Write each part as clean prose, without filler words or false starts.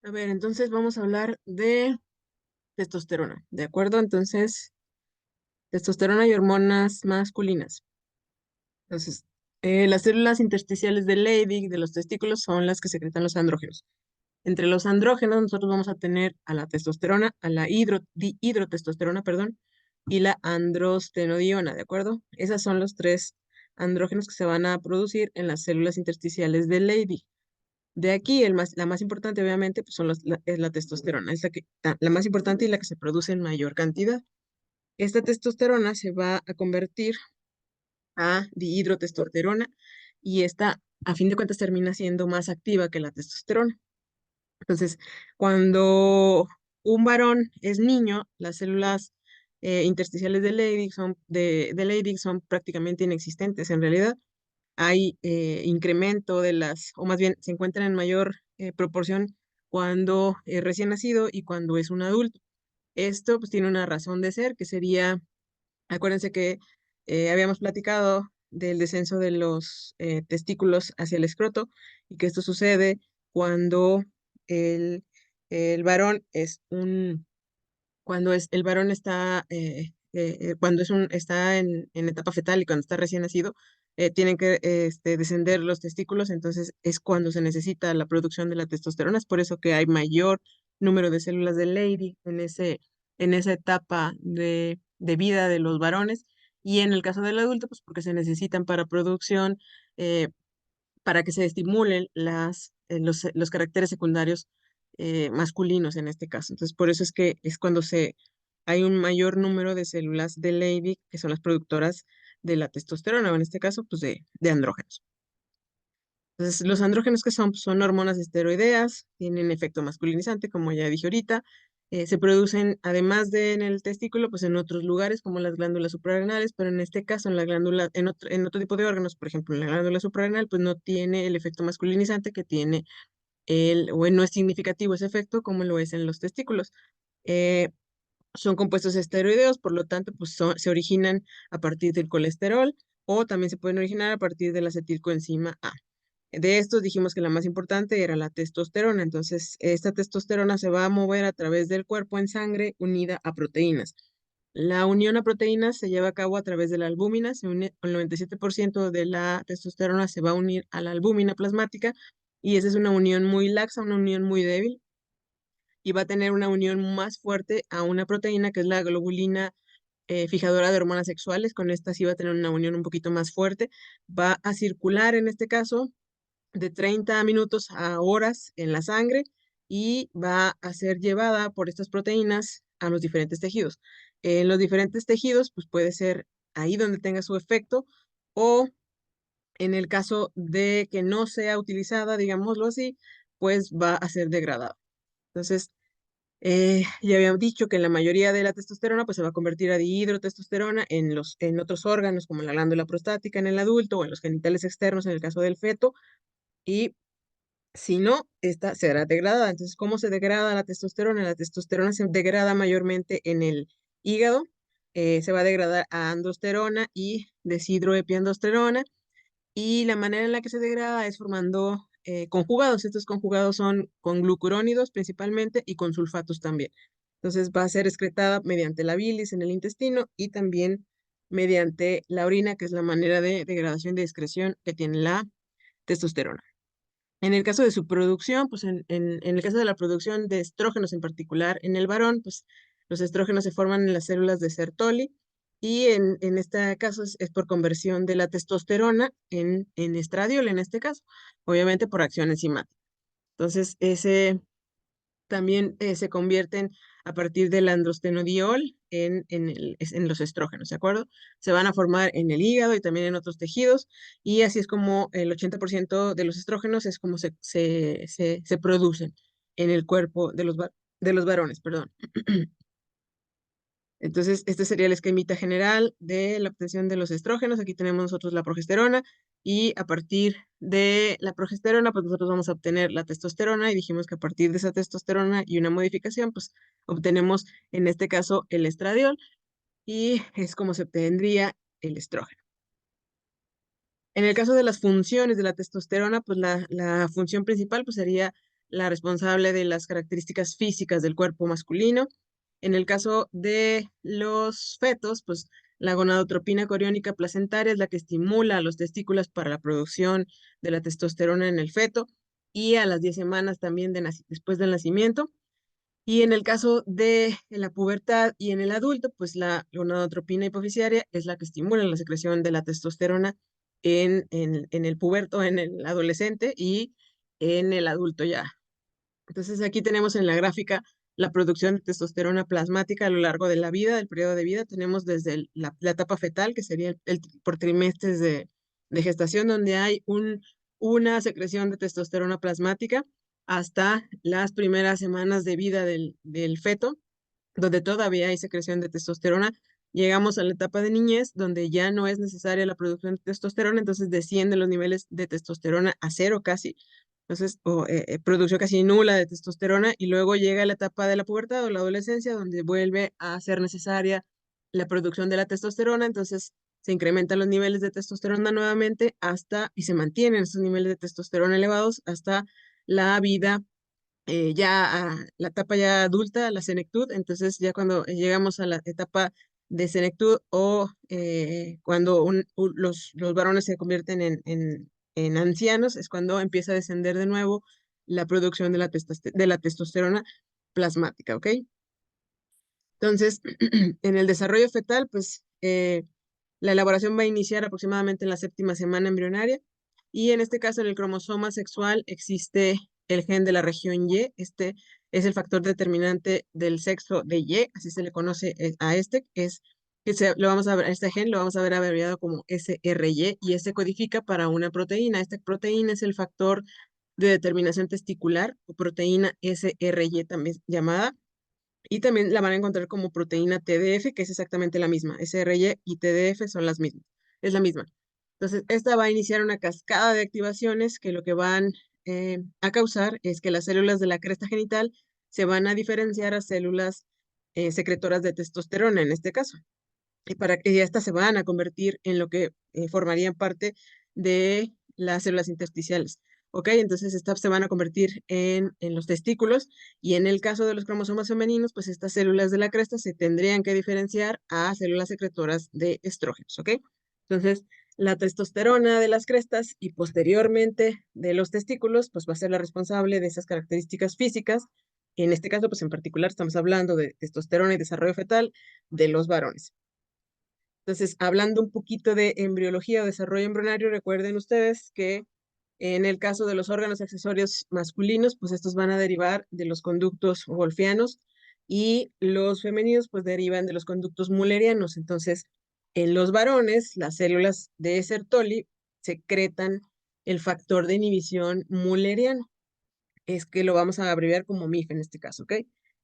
A ver, entonces vamos a hablar de testosterona, ¿de acuerdo? Entonces, testosterona y hormonas masculinas. Entonces, las células intersticiales de Leydig, de los testículos, son las que secretan los andrógenos. Entre los andrógenos, nosotros vamos a tener a la testosterona, a la dihidrotestosterona, perdón, y la androstenodiona, ¿de acuerdo? Esos son los tres andrógenos que se van a producir en las células intersticiales de Leydig. De aquí, la más importante, obviamente, pues es la testosterona. Es la más importante y la que se produce en mayor cantidad. Esta testosterona se va a convertir a dihidrotestosterona y esta, a fin de cuentas, termina siendo más activa que la testosterona. Entonces, cuando un varón es niño, las células intersticiales de Leydig son prácticamente inexistentes. En realidad, hay incremento o más bien se encuentran en mayor proporción cuando es recién nacido y cuando es un adulto. Esto pues tiene una razón de ser, que sería, acuérdense que habíamos platicado del descenso de los testículos hacia el escroto y que esto sucede cuando el, el varón es un el varón está, está en etapa fetal y cuando está recién nacido, tienen que descender los testículos, entonces es cuando se necesita la producción de la testosterona. Es por eso que hay mayor número de células de Leydig en esa etapa de vida de los varones. Y en el caso del adulto, pues porque se necesitan para producción, eh, para que se estimulen los caracteres secundarios masculinos en este caso. Entonces, por eso es que es cuando hay un mayor número de células de Leydig, que son las productoras de la testosterona, o en este caso, pues de andrógenos. Entonces, los andrógenos que son, pues, son hormonas esteroideas, tienen efecto masculinizante, como ya dije ahorita, se producen además de en el testículo, pues en otros lugares como las glándulas suprarrenales, pero en este caso en la glándula, en otro tipo de órganos, por ejemplo en la glándula suprarrenal, pues no tiene el efecto masculinizante que tiene o no es significativo ese efecto como lo es en los testículos. Eh, Son compuestos esteroideos, por lo tanto, pues se originan a partir del colesterol o también se pueden originar a partir de la acetilcoenzima A. De estos dijimos que la más importante era la testosterona, entonces esta testosterona se va a mover a través del cuerpo en sangre unida a proteínas. La unión a proteínas se lleva a cabo a través de la albúmina, el 97% de la testosterona se va a unir a la albúmina plasmática y esa es una unión muy laxa, una unión muy débil y va a tener una unión más fuerte a una proteína que es la globulina fijadora de hormonas sexuales. Con esta sí va a tener una unión un poquito más fuerte. Va a circular en este caso de 30 minutos a horas en la sangre y va a ser llevada por estas proteínas a los diferentes tejidos. En los diferentes tejidos, pues puede ser ahí donde tenga su efecto o en el caso de que no sea utilizada, digámoslo así, pues va a ser degradada. Entonces, ya habíamos dicho que en la mayoría de la testosterona pues se va a convertir a dihidrotestosterona en otros órganos como la glándula prostática en el adulto o en los genitales externos en el caso del feto y si no, esta será degradada. Entonces, ¿cómo se degrada la testosterona? La testosterona se degrada mayormente en el hígado, se va a degradar a androsterona y deshidroepiandrosterona y la manera en la que se degrada es formando conjugados. Estos conjugados son con glucurónidos principalmente y con sulfatos también. Entonces va a ser excretada mediante la bilis en el intestino y también mediante la orina, que es la manera de degradación y de excreción que tiene la testosterona. En el caso de su producción, pues en el caso de la producción de estrógenos en particular, en el varón, pues los estrógenos se forman en las células de Sertoli y en este caso es por conversión de la testosterona en estradiol, en este caso, obviamente por acción enzimática. Entonces, ese también se convierten a partir del androstenediol en los estrógenos, ¿de acuerdo? Se van a formar en el hígado y también en otros tejidos, y así es como el 80% de los estrógenos es como se producen en el cuerpo de los varones, perdón. Entonces, este sería el esquemita general de la obtención de los estrógenos. Aquí tenemos nosotros la progesterona y a partir de la progesterona, pues nosotros vamos a obtener la testosterona y dijimos que a partir de esa testosterona y una modificación, pues obtenemos en este caso el estradiol y es como se obtendría el estrógeno. En el caso de las funciones de la testosterona, pues la función principal pues sería la responsable de las características físicas del cuerpo masculino. En el caso de los fetos, pues la gonadotropina coriónica placentaria es la que estimula a los testículos para la producción de la testosterona en el feto y a las 10 semanas también después del nacimiento. Y en el caso de la pubertad y en el adulto, pues la gonadotropina hipoficiaria es la que estimula la secreción de la testosterona en el puberto, en el adolescente y en el adulto ya. Entonces aquí tenemos en la gráfica la producción de testosterona plasmática a lo largo de la vida, del periodo de vida. Tenemos desde la etapa fetal, que sería por trimestres de gestación, donde hay una secreción de testosterona plasmática, hasta las primeras semanas de vida del feto, donde todavía hay secreción de testosterona. Llegamos a la etapa de niñez, donde ya no es necesaria la producción de testosterona, entonces descienden los niveles de testosterona a cero casi. Entonces, producción casi nula de testosterona, y luego llega la etapa de la pubertad o la adolescencia, donde vuelve a ser necesaria la producción de la testosterona, entonces se incrementan los niveles de testosterona nuevamente y se mantienen esos niveles de testosterona elevados hasta la vida ya a la etapa ya adulta, la senectud. Entonces ya cuando llegamos a la etapa de senectud o cuando los varones se convierten en ancianos, es cuando empieza a descender de nuevo la producción de de la testosterona plasmática, ¿ok? Entonces, en el desarrollo fetal, pues la elaboración va a iniciar aproximadamente en la séptima semana embrionaria, y en este caso en el cromosoma sexual existe el gen de la región Y. Este es el factor determinante del sexo de Y, así se le conoce a este, lo vamos a ver, este gen lo vamos a ver abreviado como SRY, y este codifica para una proteína. Esta proteína es el factor de determinación testicular, o proteína SRY también llamada, y también la van a encontrar como proteína TDF, que es exactamente la misma. SRY y TDF son las mismas, es la misma. Entonces, esta va a iniciar una cascada de activaciones que lo que van a causar es que las células de la cresta genital se van a diferenciar a células secretoras de testosterona, en este caso. Y estas se van a convertir en lo que formarían parte de las células intersticiales. ¿Ok? Entonces estas se van a convertir en los testículos, y en el caso de los cromosomas femeninos, pues estas células de la cresta se tendrían que diferenciar a células secretoras de estrógenos. ¿Ok? Entonces la testosterona de las crestas y posteriormente de los testículos, pues va a ser la responsable de esas características físicas. En este caso, pues en particular estamos hablando de testosterona y desarrollo fetal de los varones. Entonces, hablando un poquito de embriología o desarrollo embrionario, recuerden ustedes que en el caso de los órganos accesorios masculinos, pues estos van a derivar de los conductos wolfianos, y los femeninos pues derivan de los conductos mullerianos. Entonces, en los varones, las células de Sertoli secretan el factor de inhibición mulleriano, es que lo vamos a abreviar como MIF en este caso, ¿ok?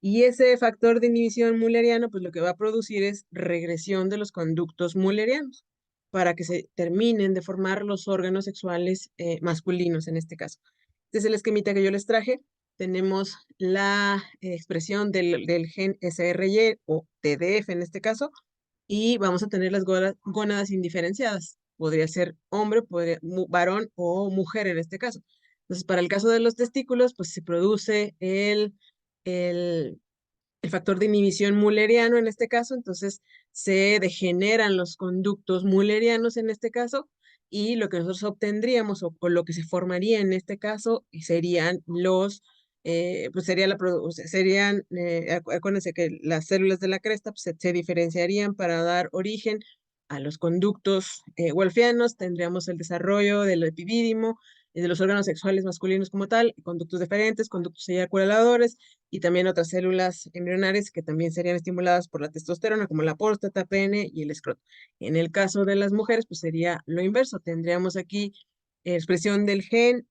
Y ese factor de inhibición mulleriano, pues lo que va a producir es regresión de los conductos mullerianos para que se terminen de formar los órganos sexuales masculinos en este caso. Este es el esquemita que yo les traje. Tenemos la expresión del gen SRY o TDF en este caso, y vamos a tener las gónadas indiferenciadas. Podría ser hombre, varón o mujer en este caso. Entonces, para el caso de los testículos, pues se produce el, el factor de inhibición mulleriano en este caso. Entonces se degeneran los conductos mullerianos en este caso, y lo que nosotros obtendríamos o lo que se formaría en este caso serían pues acuérdense que las células de la cresta pues, se diferenciarían para dar origen a los conductos wolfianos. Tendríamos el desarrollo del epidídimo, de los órganos sexuales masculinos como tal, conductos deferentes, conductos eyaculadores, y también otras células embrionarias que también serían estimuladas por la testosterona, como la próstata, pene y el escroto. En el caso de las mujeres, pues sería lo inverso. Tendríamos aquí expresión del gen,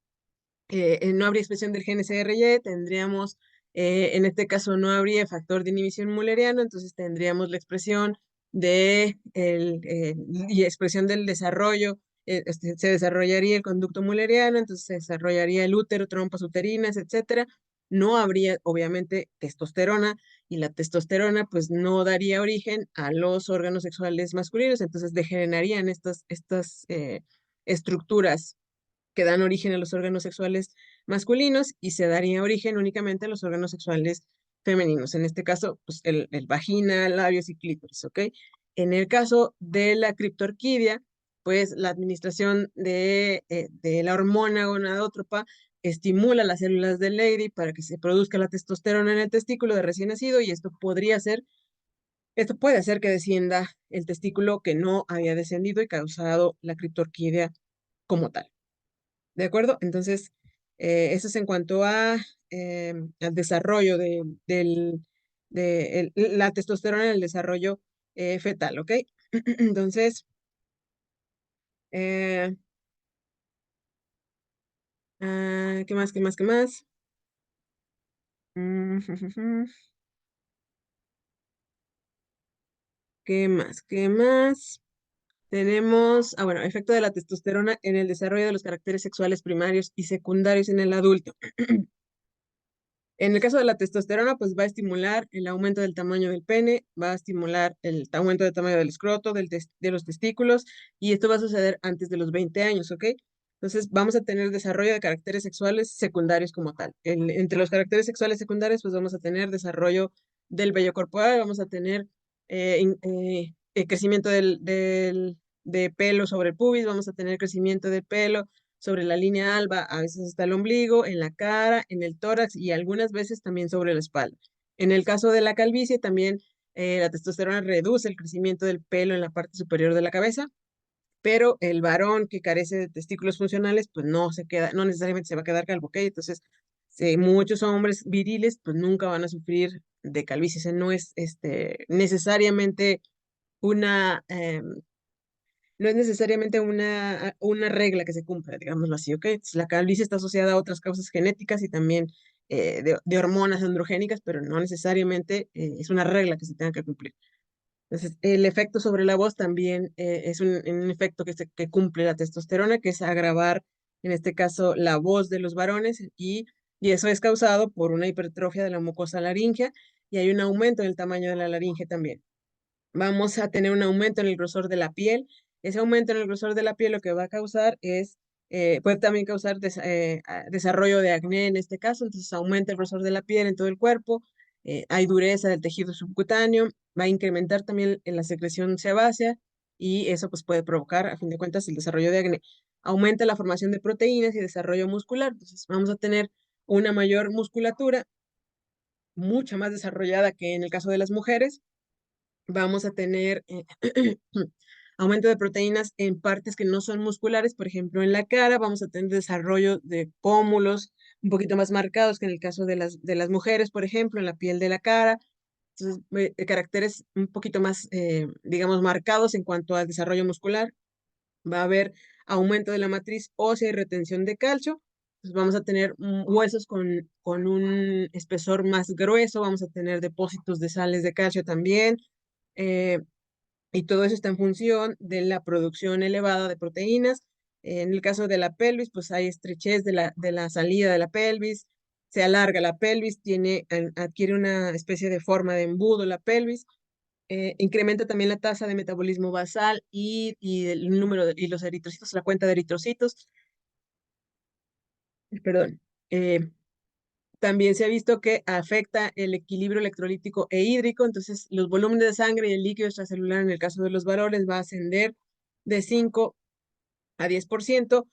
no habría expresión del gen SRY, tendríamos, en este caso no habría factor de inhibición mulleriano, entonces tendríamos la expresión y expresión del desarrollo. Se desarrollaría el conducto mulleriano, entonces se desarrollaría el útero, trompas uterinas, etcétera. No habría, obviamente, testosterona, y la testosterona pues no daría origen a los órganos sexuales masculinos, entonces degenerarían estas estructuras que dan origen a los órganos sexuales masculinos y se daría origen únicamente a los órganos sexuales femeninos. En este caso, pues el vagina, labios y clítoris, ¿ok? En el caso de la criptorquidia, pues la administración de la hormona gonadótropa estimula las células de Leydig para que se produzca la testosterona en el testículo de recién nacido y esto puede hacer que descienda el testículo que no había descendido y causado la criptorquidia como tal. ¿De acuerdo? Entonces, eso es en cuanto al desarrollo la testosterona en el desarrollo fetal, ¿ok? Entonces, eh, ¿qué más, qué más, qué más? Mm, ¿Qué más, qué más? Tenemos, bueno, efecto de la testosterona en el desarrollo de los caracteres sexuales primarios y secundarios en el adulto. En el caso de la testosterona, pues va a estimular el aumento del tamaño del pene, va a estimular el aumento del tamaño del escroto, de los testículos, y esto va a suceder antes de los 20 años, ¿ok? Entonces vamos a tener desarrollo de caracteres sexuales secundarios como tal. Entre los caracteres sexuales secundarios, pues vamos a tener desarrollo del vello corporal, vamos a tener crecimiento de pelo sobre el pubis, vamos a tener crecimiento de pelo sobre la línea alba, a veces está el ombligo, en la cara, en el tórax y algunas veces también sobre la espalda. En el caso de la calvicie, también la testosterona reduce el crecimiento del pelo en la parte superior de la cabeza, pero el varón que carece de testículos funcionales, pues no se queda, no necesariamente se va a quedar calvo, ¿ok? Entonces, muchos hombres viriles, pues nunca van a sufrir de calvicie, o sea, no es necesariamente una, no es necesariamente una regla que se cumpla, digámoslo así, ¿ok? Entonces, la calvicie está asociada a otras causas genéticas y también de hormonas androgénicas, pero no necesariamente es una regla que se tenga que cumplir. Entonces, el efecto sobre la voz también es un efecto que cumple la testosterona, que es agravar, en este caso, la voz de los varones y eso es causado por una hipertrofia de la mucosa laringea y hay un aumento en el tamaño de la laringe también. Vamos a tener un aumento en el grosor de la piel. Ese aumento en el grosor de la piel lo que va a causar puede también causar desarrollo de acné en este caso, entonces aumenta el grosor de la piel en todo el cuerpo, hay dureza del tejido subcutáneo, va a incrementar también en la secreción sebácea y eso pues puede provocar, a fin de cuentas, el desarrollo de acné. Aumenta la formación de proteínas y desarrollo muscular, entonces vamos a tener una mayor musculatura, mucha más desarrollada que en el caso de las mujeres, vamos a tener aumento de proteínas en partes que no son musculares, por ejemplo, en la cara, vamos a tener desarrollo de pómulos un poquito más marcados que en el caso de las mujeres, por ejemplo, en la piel de la cara. Entonces, caracteres un poquito más, digamos, marcados en cuanto al desarrollo muscular. Va a haber aumento de la matriz ósea y retención de calcio. Entonces, vamos a tener huesos con un espesor más grueso, vamos a tener depósitos de sales de calcio también. eh, y todo eso está en función de la producción elevada de proteínas. En el caso de la pelvis, pues hay estrechez de la salida de la pelvis, se alarga la pelvis, adquiere una especie de forma de embudo la pelvis, incrementa también la tasa de metabolismo basal y el número y los eritrocitos, la cuenta de eritrocitos, perdón. También se ha visto que afecta el equilibrio electrolítico e hídrico, entonces los volúmenes de sangre y el líquido extracelular en el caso de los varones va a ascender de 5 a 10%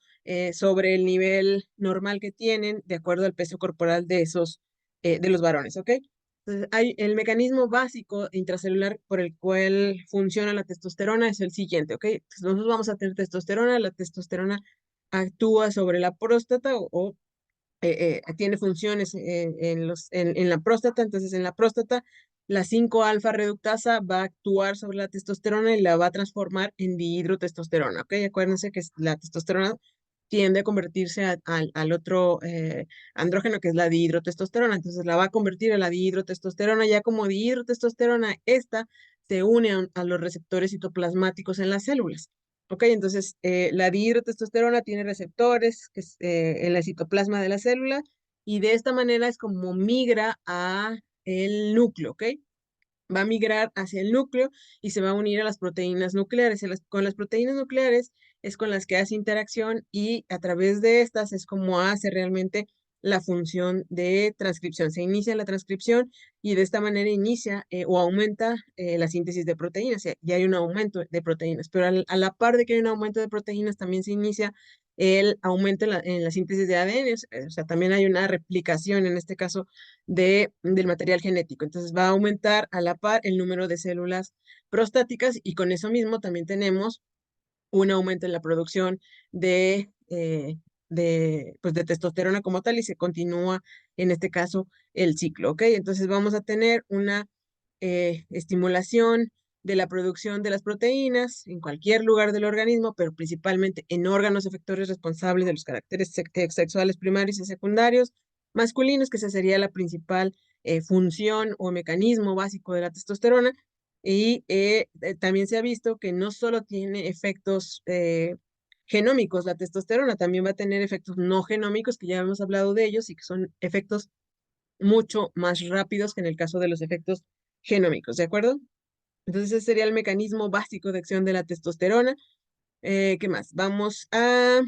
sobre el nivel normal que tienen de acuerdo al peso corporal de los varones, ¿ok? Entonces, el mecanismo básico intracelular por el cual funciona la testosterona es el siguiente, ¿ok? Entonces, nosotros vamos a tener testosterona, la testosterona actúa sobre la próstata o tiene funciones en la próstata, entonces en la próstata la 5-alfa reductasa va a actuar sobre la testosterona y la va a transformar en dihidrotestosterona, ¿ok? Acuérdense que la testosterona tiende a convertirse al otro andrógeno que es la dihidrotestosterona, entonces la va a convertir a la dihidrotestosterona, ya como dihidrotestosterona, esta se une a los receptores citoplasmáticos en las células. Ok, entonces la dihidrotestosterona tiene receptores en la citoplasma de la célula y de esta manera es como migra a el núcleo, ¿ok? Va a migrar hacia el núcleo y se va a unir a las proteínas nucleares. Con las proteínas nucleares es con las que hace interacción y a través de estas es como hace realmente la función de transcripción. Se inicia la transcripción y de esta manera inicia o aumenta la síntesis de proteínas y hay un aumento de proteínas, pero a la par de que hay un aumento de proteínas también se inicia el aumento en la síntesis de ADN, o sea, también hay una replicación en este caso del material genético. Entonces va a aumentar a la par el número de células prostáticas y con eso mismo también tenemos un aumento en la producción pues de testosterona como tal y se continúa en este caso el ciclo, ¿ok? Entonces vamos a tener una estimulación de la producción de las proteínas en cualquier lugar del organismo, pero principalmente en órganos efectores responsables de los caracteres sexuales primarios y secundarios masculinos, que esa sería la principal función o mecanismo básico de la testosterona. Y también se ha visto que no solo tiene efectos genómicos la testosterona, también va a tener efectos no genómicos, que ya hemos hablado de ellos, y que son efectos mucho más rápidos que en el caso de los efectos genómicos, ¿de acuerdo? Entonces ese sería el mecanismo básico de acción de la testosterona. ¿Qué más? Vamos a